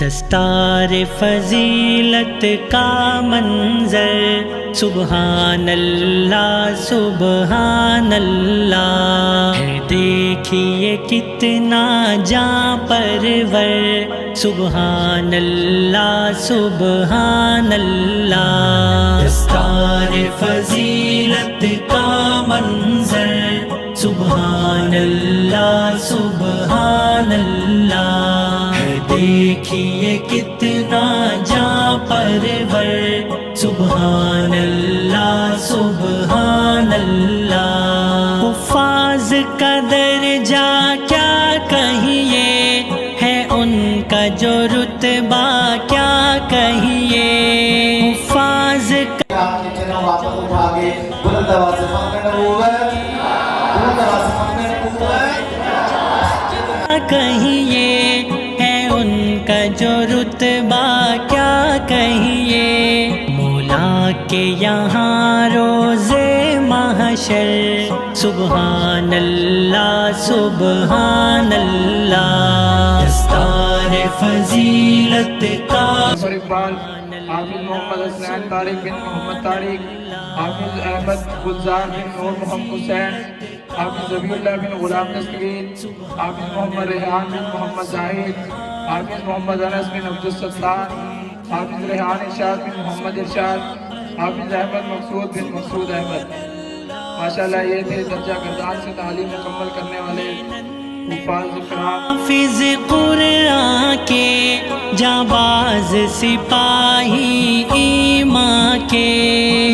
دستار فضیلت کا منظر سبحان اللہ سبحان اللہ ہے، دیکھیے کتنا جاں پرور سبحان اللہ سبحان اللہ۔ دستار فضیلت کا منظر سبحان اللہ سبحان اللہ ہے، دیکھیے کتنا جاں پرور سبحان اللہ سبحان اللہ۔ حفاظ کا درجہ کیا کہیے ہے ان کا جو رتبہ کیا کہیے، حفاظ کا کہیے ہے ان کا جو رتبہ کیا کہیے، مولا کے یہاں روزے محشر سبحان اللہ سبحان اللہ۔ دستار فضیلت کا اقبال، حافظ محمد حسنین طارق بن محمد طارق، حافظ احمد گلزار بن نور محمد حسین، حافظ ذبیح اللہ بن غلام دستگیر، حافظ محمد ریحان بن محمد زاہد، حافظ محمد انس بن عبدالستار، حافظ ریحان ارشاد بن محمد ارشاد، حافظ احمد مقصود بن مقصود احمد۔ ماشاءاللہ یہ تھے درجہ گردان سے تعلیم مکمل کرنے والے حفاظ کرام۔ حافظ قرآن کے جانباز سپاہی ایمان کے،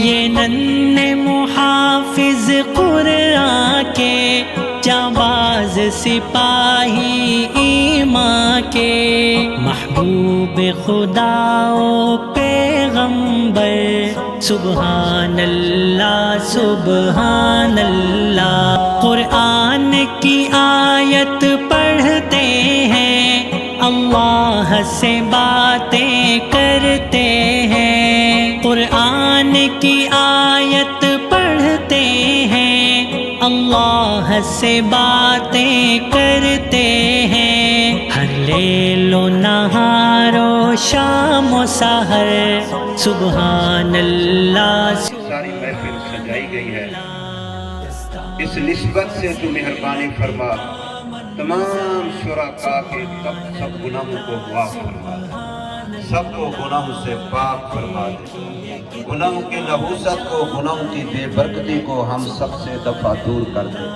یہ ننھے محافظ قرآن کے جانباز سپاہی ایمان کے، محبوب خدا و پیغمبر سبحان اللہ سبحان اللہ۔ قرآن کی آیت پڑھتے ہیں، اللہ سے باتیں کرتے ہیں، قرآن کی آیت پڑھتے ہیں، اللہ سے باتیں کرتے ہیں، ہر لیل و نہار و شام و سحر سبحان اللہ۔ ساری محفل سجائی گئی ہے، اس نسبت سے تو مہربانی فرما، تمام شرکاء کے تب سب گناہوں کو معاف فرما دے، سب کو گناہوں سے پاک فرما دے، گناہوں کی نحوست کو، گناہوں کی بے برکتی کو ہم سب سے دفع دور کر دے۔